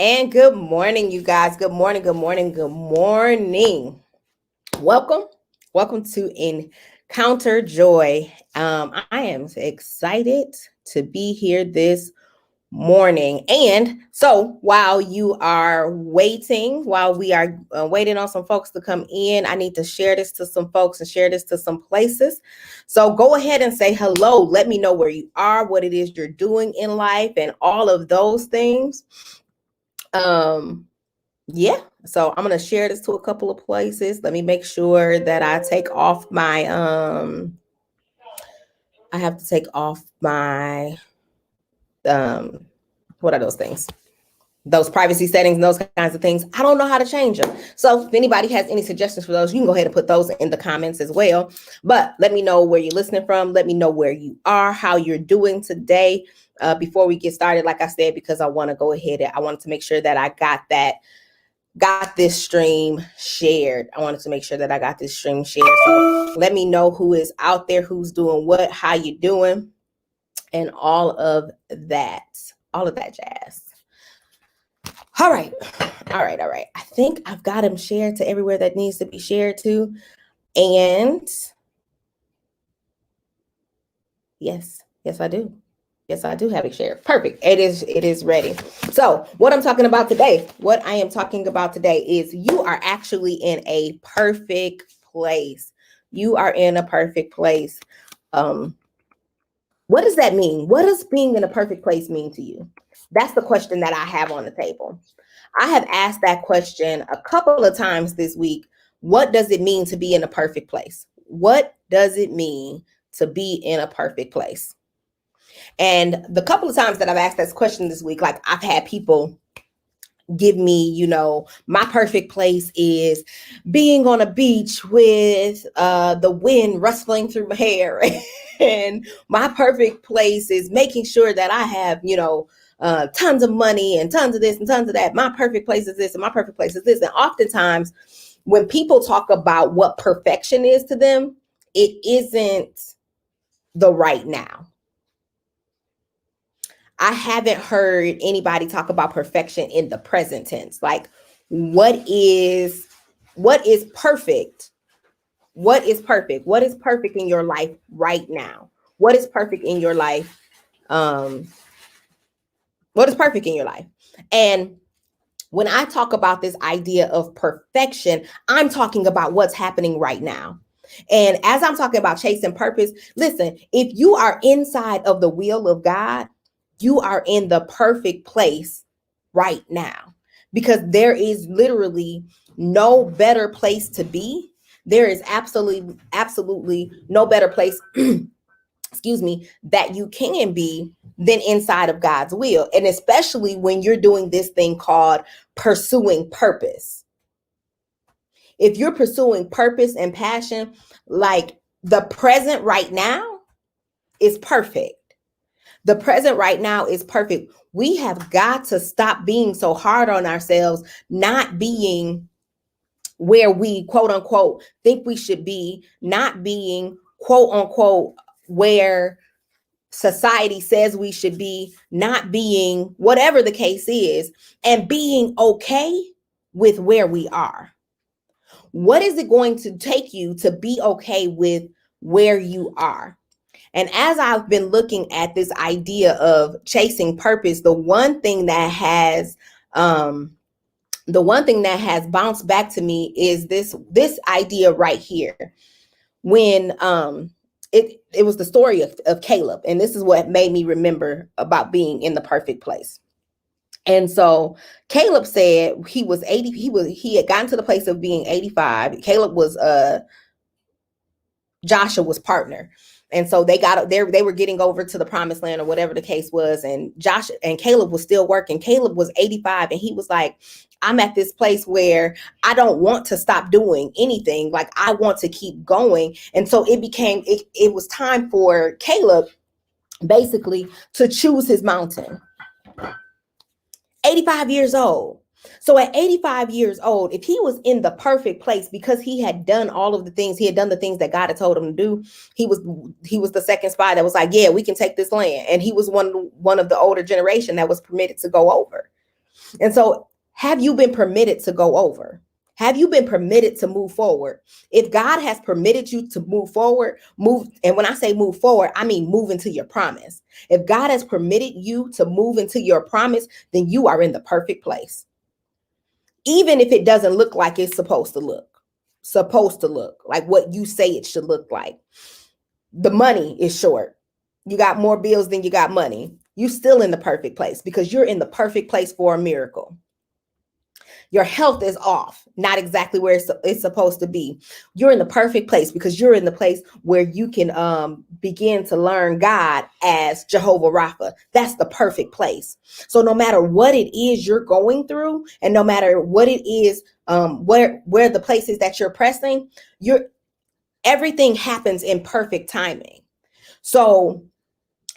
And good morning, you guys. Good morning, good morning, good morning. Welcome. Welcome to Encounter Joy. I am excited to be here this morning. And so while you are waiting, while we are waiting on some folks to come in, I need to share this to some folks and share this to some places. So go ahead and say hello. Let me know where you are, what it is you're doing in life, and all of those things. Yeah, so I'm gonna share this to a couple of places. Let me make sure that I take off my I have to take off my um what are those things? Those privacy settings and those kinds of things. I don't know how to change them. So if anybody has any suggestions for those, you can go ahead and put those in the comments as well. But let me know where you're listening from. Let me know where you are, how you're doing today. Before we get started, like I said, because I want to go ahead and I wanted to make sure that I got this stream shared. I wanted to make sure that I got this stream shared. So let me know who is out there, who's doing what, how you doing, and all of that jazz. All right. I think I've got them shared to everywhere that needs to be shared to. And yes, I do. Yes, I do have it shared. Perfect. It is ready. So what I am talking about today is you are actually in a perfect place. You are in a perfect place. What does that mean? What does being in a perfect place mean to you? That's the question that I have on the table. I have asked that question a couple of times this week. What does it mean to be in a perfect place? What does it mean to be in a perfect place? And the couple of times that I've asked this question this week, like I've had people give me, my perfect place is being on a beach with the wind rustling through my hair. And my perfect place is making sure that I have, tons of money and tons of this and tons of that. My perfect place is this and my perfect place is this. And oftentimes when people talk about what perfection is to them, it isn't the right now. I haven't heard anybody talk about perfection in the present tense. Like, what is perfect? What is perfect? What is perfect in your life right now? What is perfect in your life? What is perfect in your life? And when I talk about this idea of perfection, I'm talking about what's happening right now. And as I'm talking about chasing purpose, listen, if you are inside of the will of God, you are in the perfect place right now, because there is literally no better place to be. There is absolutely no better place that you can be than inside of God's will. And especially when you're doing this thing called pursuing purpose. If you're pursuing purpose and passion, like the present right now is perfect. The present right now is perfect. We have got to stop being so hard on ourselves, not being where we quote unquote think we should be, not being quote unquote where society says we should be, not being whatever the case is, and being okay with where we are. What is it going to take you to be okay with where you are? And as I've been looking at this idea of chasing purpose, the one thing that has bounced back to me is this idea right here. When it was the story of Caleb, and this is what made me remember about being in the perfect place. And so Caleb said he was 80. He had gotten to the place of being 85. Caleb was Joshua's partner. And so they were getting over to the promised land or whatever the case was. And Joshua and Caleb was still working. Caleb was 85. And he was like, I'm at this place where I don't want to stop doing anything. Like, I want to keep going. And so it was time for Caleb basically to choose his mountain. 85 years old. So at 85 years old, if he was in the perfect place because he had done all of the things, he had done the things that God had told him to do, he was the second spy that was like, yeah, we can take this land. And he was one of the older generation that was permitted to go over. And so, have you been permitted to go over? Have you been permitted to move forward? If God has permitted you to move forward, move. And when I say move forward, I mean move into your promise. If God has permitted you to move into your promise, then you are in the perfect place. Even if it doesn't look like it's supposed to look like what you say it should look like. The money is short. You got more bills than you got money. You're still in the perfect place because you're in the perfect place for a miracle. Your health is off, not exactly where it's supposed to be. You're in the perfect place because you're in the place where you can begin to learn God as Jehovah Rapha. That's the perfect place. So no matter what it is you're going through, and no matter what it is, where the places that you're pressing, everything happens in perfect timing. So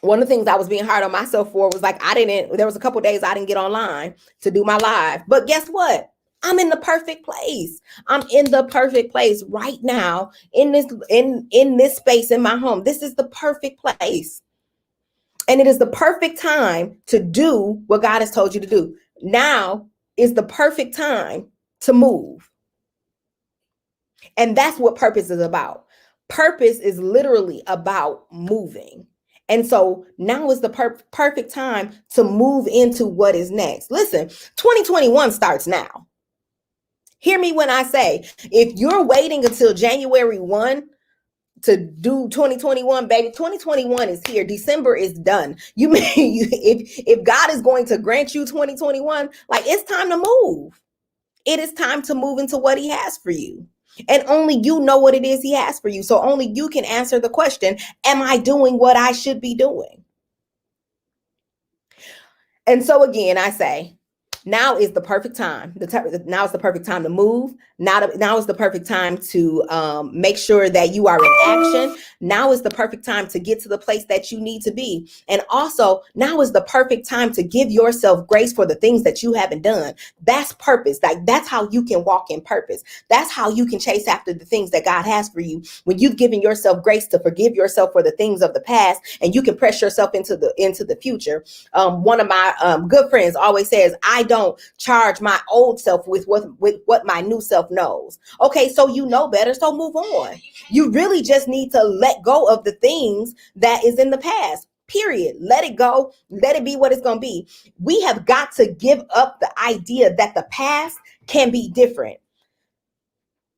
one of the things I was being hard on myself for was like, there was a couple days I didn't get online to do my live, but guess what? I'm in the perfect place. I'm in the perfect place right now in this space in my home. This is the perfect place. And it is the perfect time to do what God has told you to do. Now is the perfect time to move. And that's what purpose is about. Purpose is literally about moving. And so now is the perfect time to move into what is next. Listen, 2021 starts now. Hear me when I say, if you're waiting until January 1 to do 2021, baby, 2021 is here. December is done. If God is going to grant you 2021, like, it's time to move. It is time to move into what he has for you. And only you know what it is he has for you. So only you can answer the question, am I doing what I should be doing? And so again, I say, now is the perfect time. Now is the perfect time to move. Now is the perfect time to make sure that you are in action. Now is the perfect time to get to the place that you need to be. And also, now is the perfect time to give yourself grace for the things that you haven't done. That's purpose. Like, that's how you can walk in purpose. That's how you can chase after the things that God has for you. When you've given yourself grace to forgive yourself for the things of the past, and you can press yourself into the future. One of my good friends always says, I don't charge my old self with what my new self knows. Okay, so you know better, so move on. You really just need to let go of the things that is in the past. Period. Let it go. Let it be what it's going to be. We have got to give up the idea that the past can be different.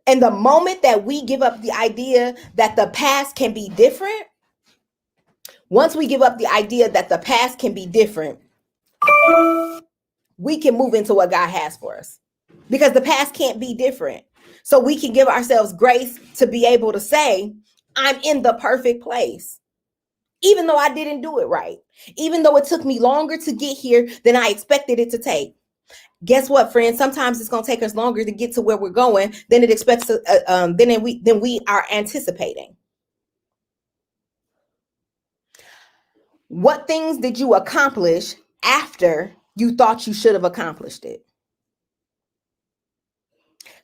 And the moment that we give up the idea that the past can be different, once we give up the idea that the past can be different, we can move into what God has for us, because the past can't be different. So we can give ourselves grace to be able to say, I'm in the perfect place. Even though I didn't do it right, even though it took me longer to get here than I expected it to take. Guess what, friends? Sometimes it's going to take us longer to get to where we're going than it expects than we are anticipating. What things did you accomplish after you thought you should have accomplished it?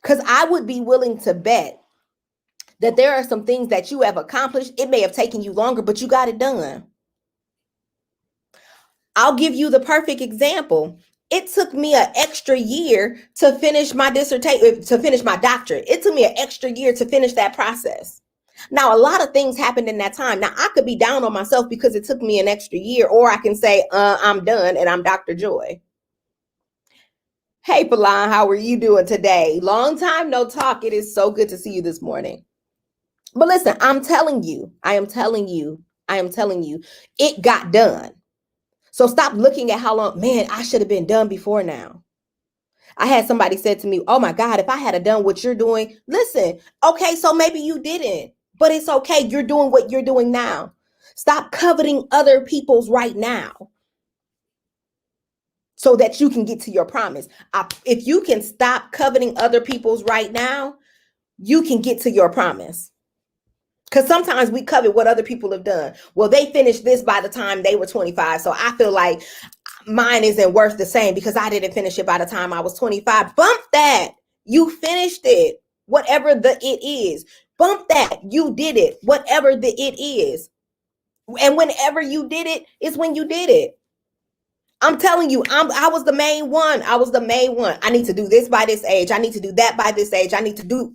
Because I would be willing to bet that there are some things that you have accomplished. It may have taken you longer, but you got it done. I'll give you the perfect example. It took me an extra year to finish my dissertation, to finish my doctorate. It took me an extra year to finish that process. Now, a lot of things happened in that time. Now, I could be down on myself because it took me an extra year, or I can say, I'm done and I'm Dr. Joy. Hey, Falon, how are you doing today? Long time no talk. It is so good to see you this morning. But listen, I am telling you, it got done. So stop looking at how long, man, I should have been done before now. I had somebody said to me, oh my God, if I had done what you're doing, listen, okay, so maybe you didn't, but it's okay. You're doing what you're doing now. Stop coveting other people's right now so that you can get to your promise. If you can stop coveting other people's right now, you can get to your promise. Because sometimes we covet what other people have done. Well, they finished this by the time they were 25. So I feel like mine isn't worth the same because I didn't finish it by the time I was 25. Bump that. You finished it. Whatever it is. Bump that. You did it. Whatever it is. And whenever you did it is when you did it. I'm telling you, I was the main one. I was the main one. I need to do this by this age. I need to do that by this age. I need to do,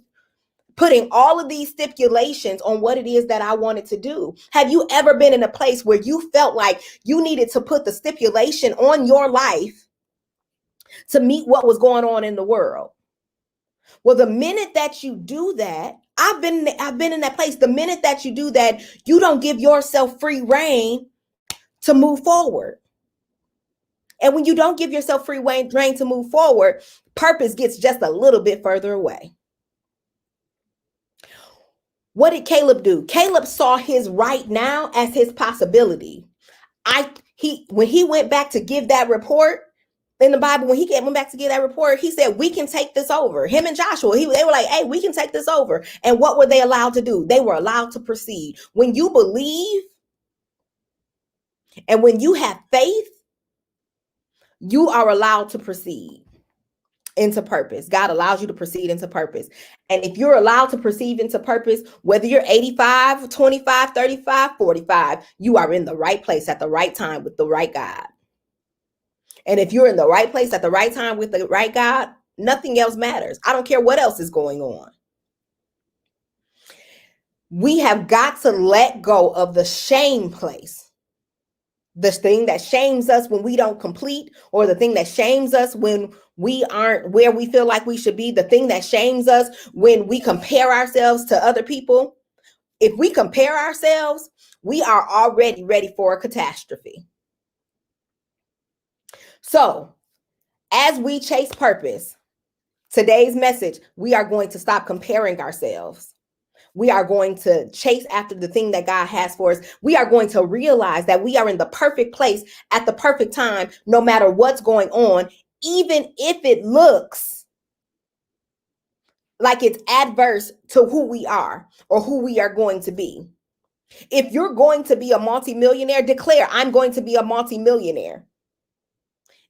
putting all of these stipulations on what it is that I wanted to do. Have you ever been in a place where you felt like you needed to put the stipulation on your life to meet what was going on in the world? Well, the minute that you do that, I've been in that place. The minute that you do that, you don't give yourself free reign to move forward. And when you don't give yourself free reign to move forward, purpose gets just a little bit further away. What did Caleb do? Caleb saw his right now as his possibility. When he went back to give that report in the Bible, when he went back to give that report, he said, we can take this over. Him and Joshua, they were like, hey, we can take this over. And what were they allowed to do? They were allowed to proceed. When you believe and when you have faith, you are allowed to proceed into purpose. God allows you to proceed into purpose. And if you're allowed to proceed into purpose, whether you're 85, 25, 35, 45, you are in the right place at the right time with the right God. And if you're in the right place at the right time with the right God, nothing else matters. I don't care what else is going on. We have got to let go of the shame place. The thing that shames us when we don't complete, or the thing that shames us when we aren't where we feel like we should be, the thing that shames us when we compare ourselves to other people. If we compare ourselves, we are already ready for a catastrophe. So, as we chase purpose, today's message, we are going to stop comparing ourselves. We are going to chase after the thing that God has for us. We are going to realize that we are in the perfect place at the perfect time, no matter what's going on, even if it looks like it's adverse to who we are or who we are going to be. If you're going to be a multimillionaire, declare, I'm going to be a multimillionaire.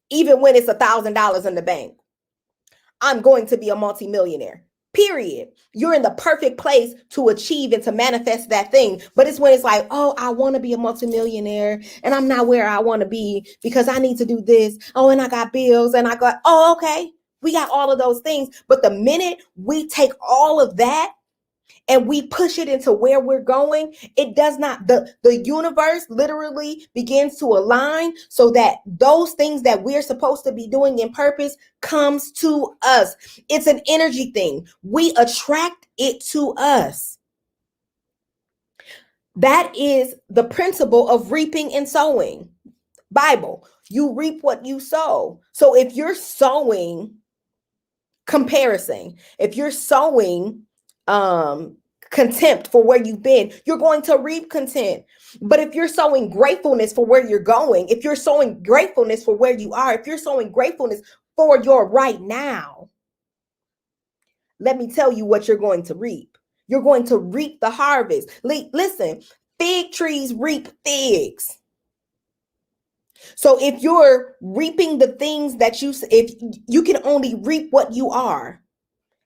Even when it's $1,000 in the bank, I'm going to be a multimillionaire. Period. You're in the perfect place to achieve and to manifest that thing. But it's when it's like, oh, I want to be a multimillionaire and I'm not where I want to be because I need to do this. Oh, and I got bills and I got, oh, okay. We got all of those things. But the minute we take all of that and we push it into where we're going, it does not, the universe literally begins to align so that those things that we're supposed to be doing in purpose comes to us. It's an energy thing. We attract it to us. That is the principle of reaping and sowing. Bible, you reap what you sow. So if you're sowing comparison, if you're sowing contempt for where you've been, you're going to reap contempt. But if you're sowing gratefulness for where you're going, if you're sowing gratefulness for where you are, if you're sowing gratefulness for your right now, let me tell you what you're going to reap. You're going to reap the harvest. Listen, fig trees reap figs. So if you're reaping the things that if you can only reap what you are,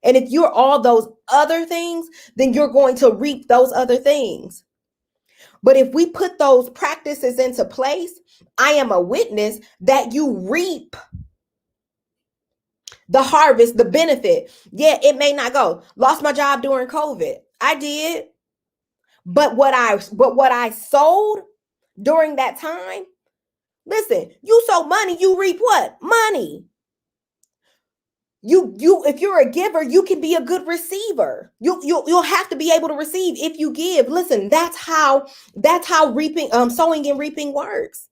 and if you're all those other things, then you're going to reap those other things. But if we put those practices into place, I am a witness that you reap the harvest, the benefit. Yeah, it may not go. Lost my job during COVID. I did. But what I sold during that time, listen, you sow money, you reap what? Money. You if you're a giver, you can be a good receiver. You'll have to be able to receive if you give. Listen, that's how reaping, sowing and reaping works.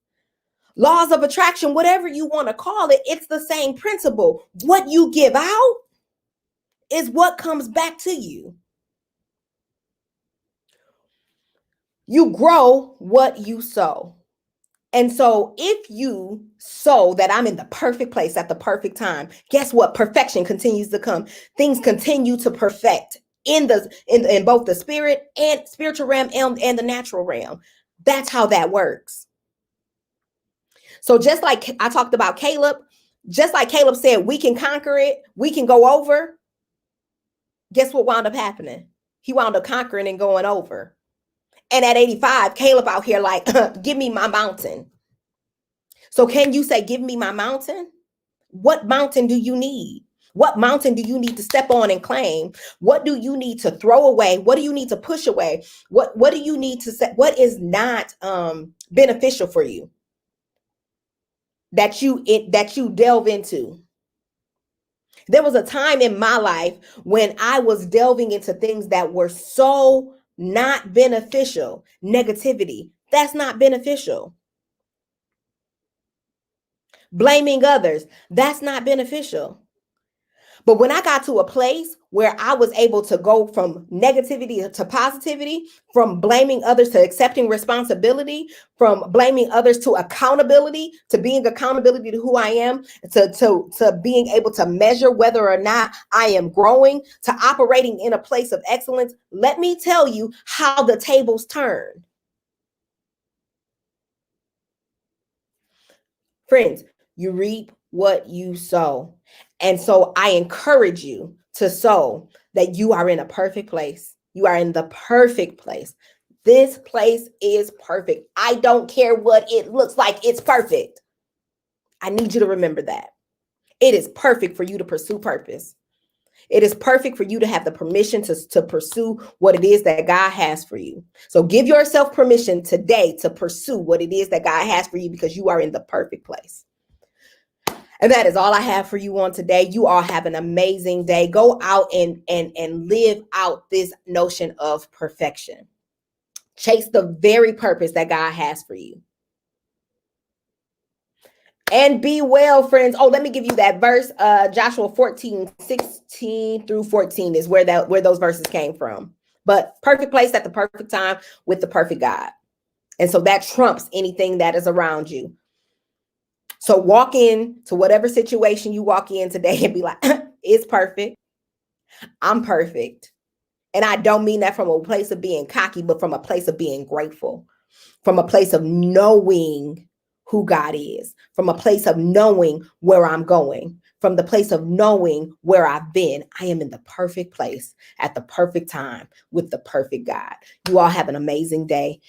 Laws of attraction, whatever you want to call it, it's the same principle. What you give out is what comes back to you. You grow what you sow. And so if you sow that I'm in the perfect place at the perfect time, guess what? Perfection continues to come. Things continue to perfect in both the spirit and spiritual realm and the natural realm. That's how that works. So just like I talked about Caleb, just like Caleb said, we can conquer it, we can go over. Guess what wound up happening? He wound up conquering and going over. And at 85, Caleb out here like, give me my mountain. So can you say, give me my mountain? What mountain do you need? What mountain do you need to step on and claim? What do you need to throw away? What do you need to push away? What do you need to say? What is not beneficial for you that you delve into? There was a time in my life when I was delving into things that were so not beneficial. Negativity, that's not beneficial. Blaming others, that's not beneficial. But when I got to a place where I was able to go from negativity to positivity, from blaming others to accepting responsibility, from blaming others to accountability, to being accountability to who I am, to being able to measure whether or not I am growing, to operating in a place of excellence, let me tell you how the tables turn. Friends, you reap what you sow. And so I encourage you to sow that you are in a perfect place. You are in the perfect place. This place is perfect. I don't care what it looks like. It's perfect. I need you to remember that. It is perfect for you to pursue purpose. It is perfect for you to have the permission to pursue what it is that God has for you. So give yourself permission today to pursue what it is that God has for you, because you are in the perfect place. And that is all I have for you on today. You all have an amazing day. Go out and live out this notion of perfection. Chase the very purpose that God has for you. And be well, friends. Oh, let me give you that verse. Joshua 14:16-14 is where those verses came from. But perfect place at the perfect time with the perfect God. And so that trumps anything that is around you. So walk into whatever situation you walk in today and be like, it's perfect. I'm perfect. And I don't mean that from a place of being cocky, but from a place of being grateful, from a place of knowing who God is, from a place of knowing where I'm going, from the place of knowing where I've been. I am in the perfect place at the perfect time with the perfect God. You all have an amazing day.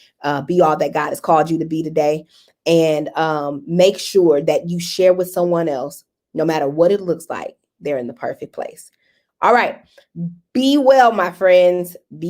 Be all that God has called you to be today. And make sure that you share with someone else, no matter what it looks like, they're in the perfect place. All right. Be well, my friends. Be